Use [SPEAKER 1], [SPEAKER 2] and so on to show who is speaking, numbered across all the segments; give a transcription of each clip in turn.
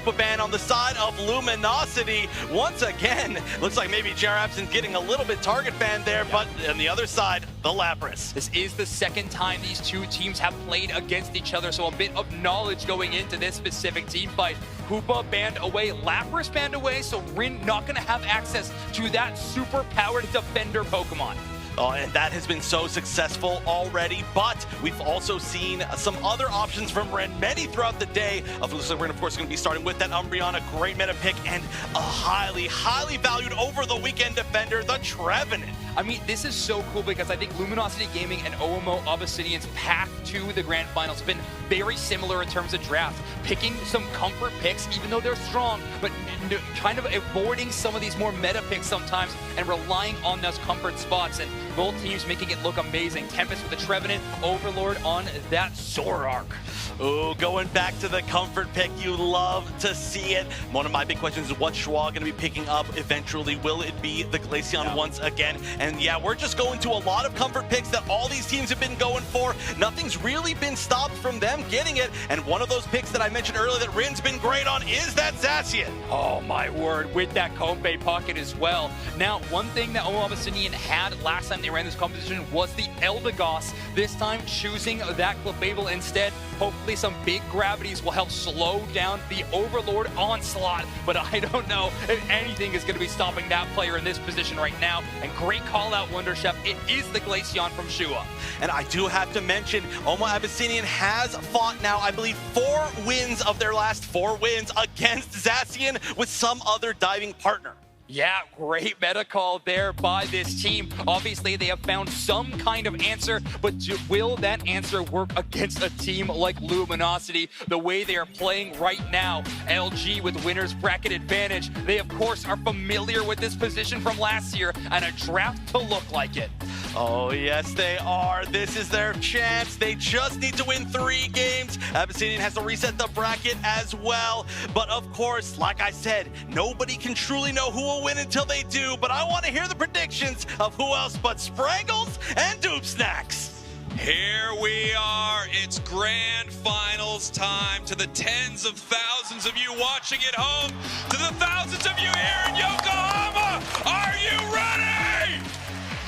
[SPEAKER 1] ban on the side of Luminosity. Once again, looks like maybe Jarabson's getting a little bit target banned there, but on the other side, the Lapras.
[SPEAKER 2] This is the second time these two teams have played against each other, so a bit of knowledge going into this specific team fight. Hoopa banned away, Lapras banned away, so Rin not going to have access to that super powered defender Pokemon.
[SPEAKER 1] Oh, and that has been so successful already, but we've also seen some other options from Ren, many throughout the day. So we're, of course, going to be starting with that Umbreon, a great meta pick, and a highly, highly valued over the weekend defender, the Trevenant.
[SPEAKER 2] I mean, this is so cool because I think Luminosity Gaming and OMO Abyssinian's path to the Grand Finals have been very similar in terms of draft. Picking some comfort picks, even though they're strong, but kind of avoiding some of these more meta picks sometimes and relying on those comfort spots. And both teams making it look amazing. Tempest with the Trevenant, Overlord on that Zoroark.
[SPEAKER 1] Ooh, going back to the comfort pick, you love to see it. One of my big questions is what's Schwa going to be picking up eventually? Will it be the Glaceon once again? And yeah, we're just going to a lot of comfort picks that all these teams have been going for. Nothing's really been stopped from them getting it. And one of those picks that I mentioned earlier that Rin's been great on is that Zacian.
[SPEAKER 2] Oh my word, with that Kompe pocket as well. Now, one thing that OMO Abyssinian had last time they ran this competition was the Eldegoss. This time choosing that Clefable instead. Hopefully some big gravities will help slow down the Overlord onslaught, but I don't know if anything is going to be stopping that player in this position right now. And great call out, Wonder Chef. It is the Glaceon from Shua.
[SPEAKER 1] And I do have to mention, OMO Abyssinian has fought now, I believe, 4 wins of their last 4 wins against Zacian with some other diving partner.
[SPEAKER 2] Yeah, great meta call there by this team. Obviously, they have found some kind of answer, but will that answer work against a team like Luminosity? The way they are playing right now, LG with winner's bracket advantage. They, of course, are familiar with this position from last year and a draft to look like it.
[SPEAKER 1] Oh, yes, they are. This is their chance. They just need to win 3 games. Abyssinian has to reset the bracket as well. But, of course, like I said, nobody can truly know who will win until they do. But I want to hear the predictions of who else but Sprangles and Doop Snacks.
[SPEAKER 3] Here we are, it's Grand Finals time. To the tens of thousands of you watching at home, to the thousands of you here in Yokohama, are you ready?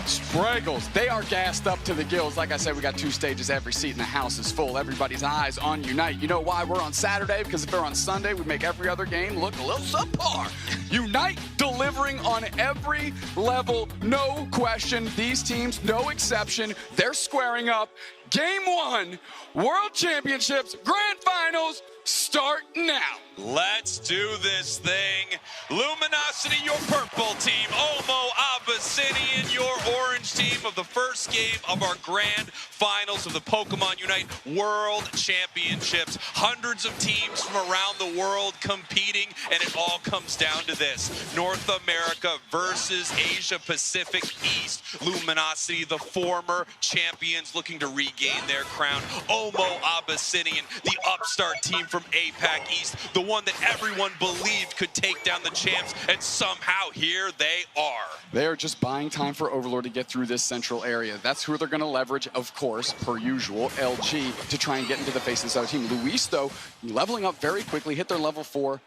[SPEAKER 4] Sprangles, they are gassed up to the gills. Like I said, we got 2 stages. Every seat in the house is full. Everybody's eyes on Unite. You know why we're on Saturday? Because if they're on Sunday, we make every other game look a little subpar. Unite delivering on every level, no question. These teams, no exception. They're squaring up. Game 1, World Championships, Grand Finals, start now.
[SPEAKER 3] Let's do this thing. Luminosity, your purple team. OMO Abyssinian, your orange team of the first game of our Grand Finals of the Pokemon Unite World Championships. Hundreds of teams from around the world competing, and it all comes down to this. North America versus Asia Pacific East. Luminosity, the former champions, looking to regain their crown. OMO Abyssinian, the upstart team from APAC East, the one that everyone believed could take down the champs, and somehow here they are.
[SPEAKER 4] They're just buying time for Overlord to get through this central area. That's who they're going to leverage, of course, per usual, LG, to try and get into the face of this other team. Luis, though, leveling up very quickly, hit their level 4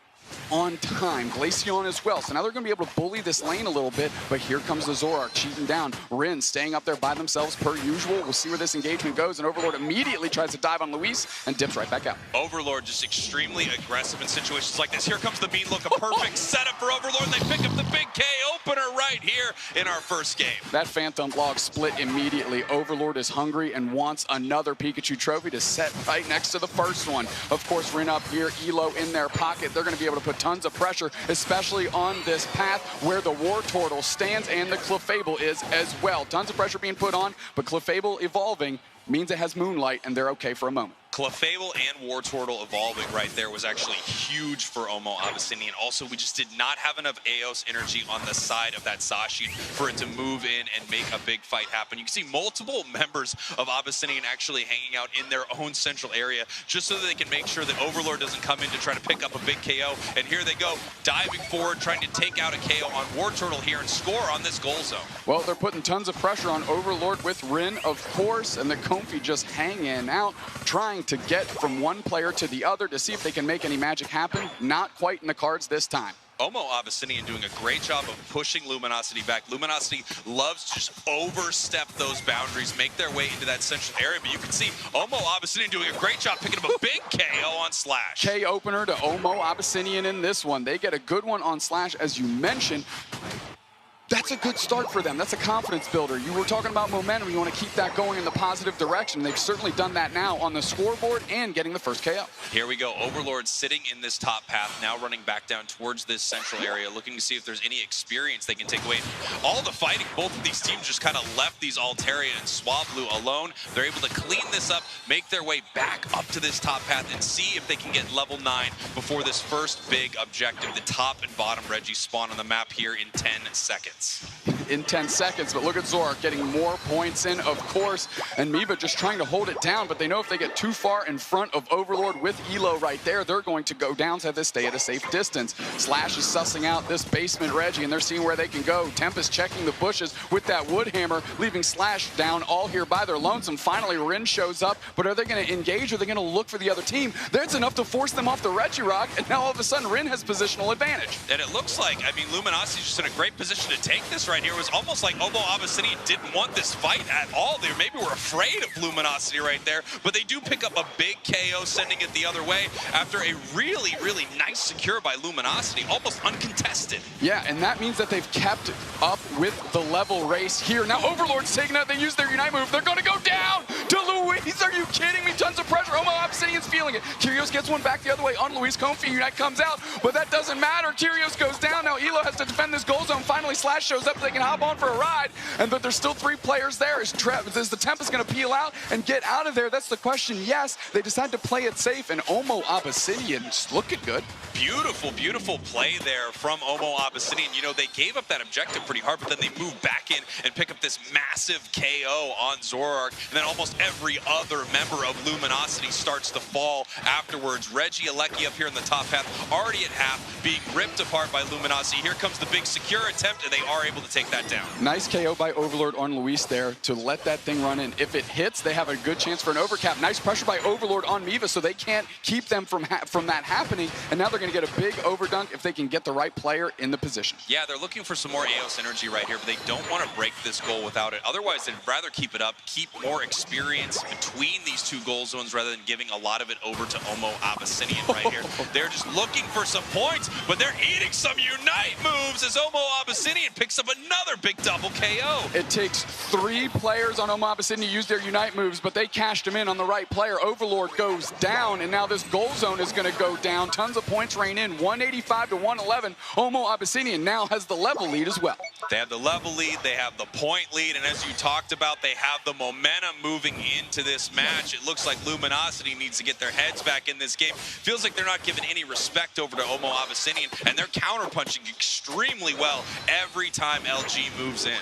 [SPEAKER 4] on time. Glaceon as well. So now they're going to be able to bully this lane a little bit, but here comes the Zoroark cheating down. Rin staying up there by themselves per usual. We'll see where this engagement goes, and Overlord immediately tries to dive on Luis and dips right back out.
[SPEAKER 3] Overlord just extremely aggressive in situations like this. Here comes the mean look, a perfect setup for Overlord, and they pick up the big K opener right here in our first game.
[SPEAKER 4] That Phantom log split immediately. Overlord is hungry and wants another Pikachu trophy to set right next to the first one. Of course, Rin up here, Elo in their pocket. They're going to be able to put tons of pressure, especially on this path where the War Turtle stands and the Clefable is as well. Tons of pressure being put on, but Clefable evolving means it has Moonlight, and they're okay for a moment.
[SPEAKER 3] Clefable and War Turtle evolving right there was actually huge for OMO Abyssinian. Also, we just did not have enough Eos energy on the side of that Sashi for it to move in and make a big fight happen. You can see multiple members of Abyssinian actually hanging out in their own central area just so that they can make sure that Overlord doesn't come in to try to pick up a big KO. And here they go, diving forward, trying to take out a KO on War Turtle here and score on this goal zone.
[SPEAKER 4] Well, they're putting tons of pressure on Overlord with Rin, of course, and the Comfy just hanging out, trying to get from one player to the other to see if they can make any magic happen. Not quite in the cards this time.
[SPEAKER 3] OMO Abyssinian doing a great job of pushing Luminosity back. Luminosity loves to just overstep those boundaries, make their way into that central area, but you can see OMO Abyssinian doing a great job picking up a big KO on Slash.
[SPEAKER 4] K opener to OMO Abyssinian in this one. They get a good one on Slash, as you mentioned. That's a good start for them. That's a confidence builder. You were talking about momentum. You want to keep that going in the positive direction. They've certainly done that now on the scoreboard and getting the first KO.
[SPEAKER 3] Here we go. Overlord sitting in this top path, now running back down towards this central area, looking to see if there's any experience they can take away. All the fighting, both of these teams just kind of left these Altaria and Swablu alone. They're able to clean this up, make their way back up to this top path, and see if they can get level 9 before this first big objective. The top and bottom Reggie spawn on the map here in 10 seconds.
[SPEAKER 4] In 10 seconds, but look at Zorak getting more points in, of course, and Miva just trying to hold it down, but they know if they get too far in front of Overlord with Elo right there, they're going to go down, so they stay at a safe distance. Slash is sussing out this basement Reggie, and they're seeing where they can go. Tempest checking the bushes with that wood hammer, leaving Slash down all here by their lonesome. Finally, Rin shows up, but are they going to engage, or are they going to look for the other team? That's enough to force them off the Reggie Rock, and now all of a sudden, Rin has positional advantage.
[SPEAKER 3] And it looks like, I mean, Luminosity's just in a great position to take this right here. It was almost like OMO Abyssinian didn't want this fight at all. They maybe were afraid of Luminosity right there, but they do pick up a big KO, sending it the other way after a really, really nice secure by Luminosity, almost uncontested.
[SPEAKER 4] Yeah, and that means that they've kept up with the level race here. Now Overlord's taking out, they use their Unite move. They're going to go down to Luis. Are you kidding me? Tons of pressure. OMO Abyssinian's feeling it. Kyrios gets one back the other way on Luis. Comfy Unite comes out, but that doesn't matter. Kyrios goes down. Now Elo has to defend this goal zone. Finally, Slash shows up. They can hop on for a ride, but there's still 3 players there. Is the Tempest going to peel out and get out of there? That's the question. Yes, they decide to play it safe, and OMO Abyssinian's looking good.
[SPEAKER 3] Beautiful, beautiful play there from OMO Abyssinian. You know, they gave up that objective pretty hard, but then they move back in and pick up this massive KO on Zoroark, and then almost every other member of Luminosity starts to fall afterwards. Reggie Alecki up here in the top path, already at half, being ripped apart by Luminosity. Here comes the big secure attempt, and they are able to take that down.
[SPEAKER 4] Nice KO by Overlord on Luis there to let that thing run in. If it hits, they have a good chance for an overcap. Nice pressure by Overlord on Miva, so they can't keep them from that happening, and now they're going to get a big overdunk if they can get the right player in the position.
[SPEAKER 3] Yeah, they're looking for some more AOS energy right here, but they don't want to break this goal without it. Otherwise, they'd rather keep it up, keep more experience between these 2 goal zones rather than giving a lot of it over to OMO Abyssinian right here. They're just looking for some points, but they're eating some Unite moves as OMO Abyssinian picks up another big double KO.
[SPEAKER 4] It takes 3 players on OMO Abyssinian to use their Unite moves, but they cashed them in on the right player. Overlord goes down, and now this goal zone is going to go down. Tons of points rain in, 185 to 111. OMO Abyssinian now has the level lead as well.
[SPEAKER 3] They have the level lead, they have the point lead, and as you talked about, they have the momentum moving into this match. It looks like Luminosity needs to get their heads back in this game. Feels like they're not giving any respect over to OMO Abyssinian, and they're counterpunching extremely well every time LG moves in.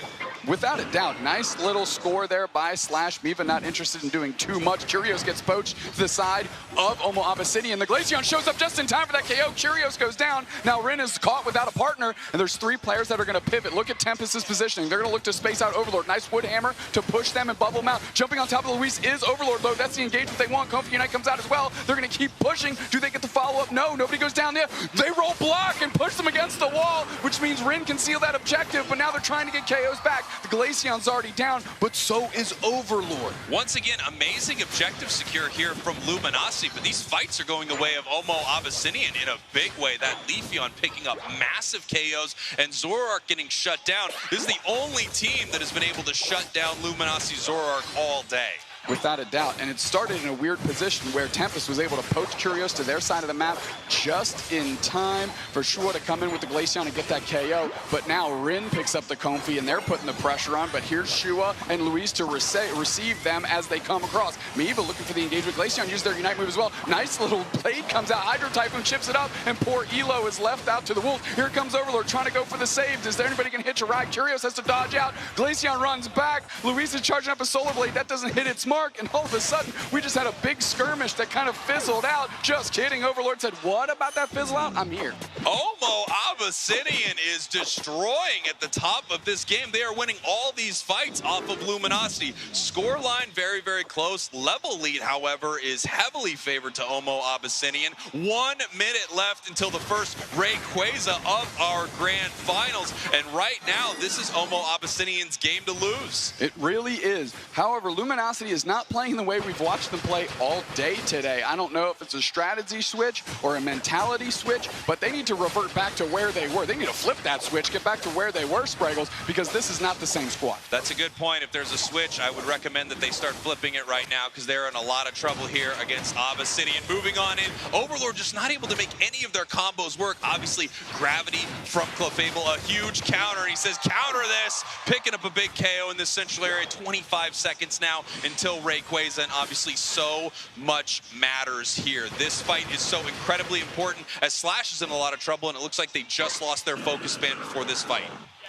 [SPEAKER 4] Without a doubt, nice little score there by Slash. Miva not interested in doing too much. Kyrios gets poached to the side of OMO Abyssinian. The Glaceon shows up just in time for that KO. Kyrios goes down. Now Rin is caught without a partner, and there's 3 players that are going to pivot. Look at Tempest's positioning. They're going to look to space out Overlord. Nice wood hammer to push them and bubble them out. Jumping on top of Luis is Overlord, though. That's the engagement they want. Comfy Unite comes out as well. They're going to keep pushing. Do they get the follow-up? No, nobody goes down there. They roll block and push them against the wall, which means Rin can seal that objective, but now they're trying to get KOs back. The Glaceon's already down, but so is Overlord.
[SPEAKER 3] Once again, amazing objective secure here from Luminosity, but these fights are going the way of OMO Abyssinian in a big way. That Leafeon picking up massive KOs and Zoroark getting shut down. This is the only team that has been able to shut down Luminosity Zoroark all day.
[SPEAKER 4] Without a doubt, and it started in a weird position where Tempest was able to poach Kyrios to their side of the map just in time for Shua to come in with the Glaceon and get that KO, but now Rin picks up the Comfy and they're putting the pressure on, but here's Shua and Luis to receive them as they come across. Miva looking for the engagement. Glaceon used their Unite move as well. Nice little blade comes out. Hydro Typhoon chips it up, and poor Elo is left out to the wolves. Here comes Overlord trying to go for the save. Is there anybody going to hitch a ride? Kyrios has to dodge out. Glaceon runs back. Luis is charging up a Solar Blade. That doesn't hit its mark, and all of a sudden, we just had a big skirmish that kind of fizzled out. Just kidding. Overlord said, what about that fizzle out? I'm here.
[SPEAKER 3] OMO Abyssinian is destroying at the top of this game. They are winning all these fights off of Luminosity. Scoreline very, very close. Level lead, however, is heavily favored to OMO Abyssinian. 1 minute left until the first Rayquaza of our grand finals. And right now, this is OMO Abyssinian's game to lose.
[SPEAKER 4] It really is. However, Luminosity is not playing the way we've watched them play all day today. I don't know if it's a strategy switch or a mentality switch, but they need to revert back to where they were. They need to flip that switch, get back to where they were, Spraggles, because this is not the same squad.
[SPEAKER 3] That's a good point. If there's a switch, I would recommend that they start flipping it right now because they're in a lot of trouble here against Abyssinian. Moving on in, Overlord just not able to make any of their combos work. Obviously, Gravity from Clefable, a huge counter, and he says, counter this, picking up a big KO in this central area. 25 seconds now until Rayquaza, and obviously so much matters here. This fight is so incredibly important as Slash is in a lot of trouble, and it looks like they just lost their focus span before this fight.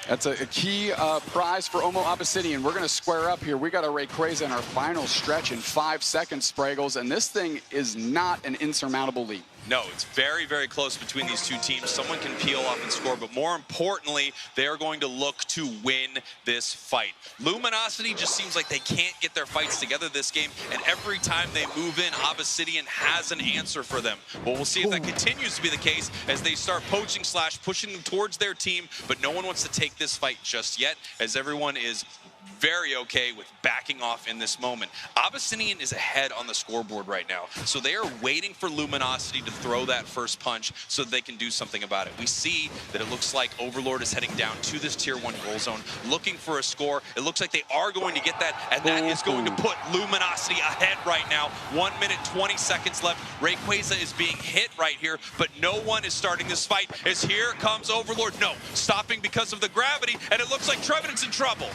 [SPEAKER 4] That's a key prize for OMO Abyssinian. We're going to square up here. We got a Rayquaza in our final stretch in 5 seconds, Spraggles, and this thing is not an insurmountable lead.
[SPEAKER 3] No, it's very, very close between these two teams. Someone can peel off and score, but more importantly, they are going to look to win this fight. Luminosity just seems like they can't get their fights together this game, and every time they move in, Abyssinian has an answer for them. But we'll see if that continues to be the case as they start poaching Slash, pushing them towards their team, but no one wants to take this fight just yet, as everyone is very okay with backing off in this moment. Abyssinian is ahead on the scoreboard right now, so they are waiting for Luminosity to throw that first punch so that they can do something about it. We see that it looks like Overlord is heading down to this tier 1 goal zone, looking for a score. It looks like they are going to get that, and that is going to put Luminosity ahead right now. 1 minute, 20 seconds left. Rayquaza is being hit right here, but no one is starting this fight, as here comes Overlord. No, stopping because of the gravity, and it looks like Trevenant's in trouble.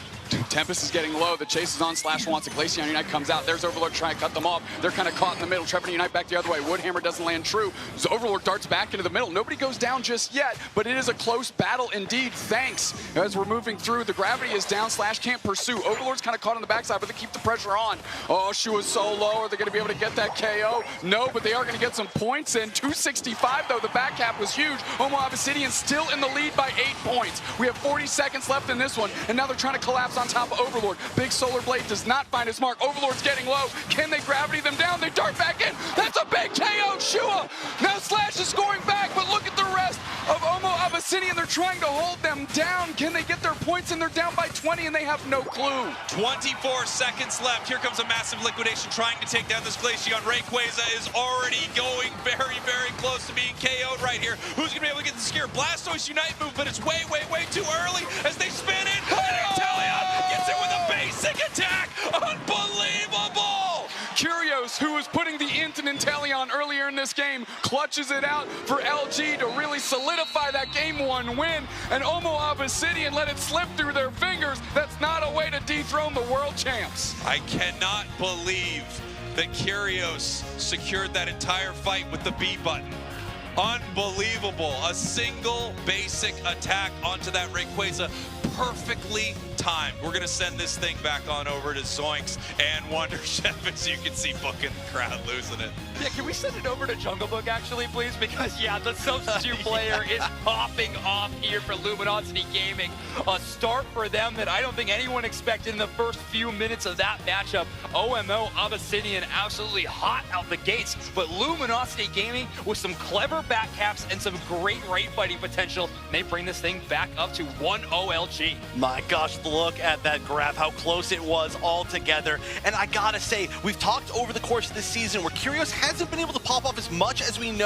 [SPEAKER 4] Tempest is getting low. The chase is on. Slash wants it. Glaceon Unite comes out. There's Overlord trying to cut them off. They're kind of caught in the middle. Trevenant Unite back the other way. Woodhammer doesn't land true. So Overlord darts back into the middle. Nobody goes down just yet, but it is a close battle indeed. Thanks. As we're moving through, the gravity is down. Slash can't pursue. Overlord's kind of caught on the backside, but they keep the pressure on. Oh, Shu is so low. Are they going to be able to get that KO? No, but they are going to get some points in. 265, though. The back cap was huge. OMO Abyssinian still in the lead by 8 points. We have 40 seconds left in this one, and now they're trying to collapse on top of Overlord. Big Solar Blade does not find his mark. Overlord's getting low. Can they gravity them down? They dart back in. That's a big KO. Shua. Now Slash is scoring back, but look at the rest of OMO Abyssinian. They're trying to hold them down. Can they get their points? And they're down by 20, and they have no clue.
[SPEAKER 3] 24 seconds left. Here comes a massive liquidation trying to take down this Glaceon. Rayquaza is already going very, very close to being KO'd right here. Who's going to be able to get the scare? Blastoise Unite move, but it's way, way, way too early as they spin in. And Inteleon gets it with a basic attack. Unbelievable!
[SPEAKER 4] Curios, who was putting the int in Inteleon earlier in this game, clutches it out for LG to really solidify that Game 1 win. And OMO Abyssinian let it slip through their fingers. That's not a way to dethrone the world champs.
[SPEAKER 3] I cannot believe that Curios secured that entire fight with the B button. Unbelievable. A single basic attack onto that Rayquaza, perfectly timed. We're going to send this thing back on over to Zoinks and Wonder Chef, as you can see, booking the crowd, losing it.
[SPEAKER 2] Yeah, can we send it over to Jungle Book, actually, please? Because, yeah, the substitute player is popping off here for Luminosity Gaming. A start for them that I don't think anyone expected in the first few minutes of that matchup. OMO Abyssinian absolutely hot out the gates, but Luminosity Gaming with some clever back caps and some great rate fighting potential. They bring this thing back up to 1 OLG.
[SPEAKER 1] My gosh, look at that graph, how close it was all together. And I gotta say, we've talked over the course of this season where Curios hasn't been able to pop off as much as we know.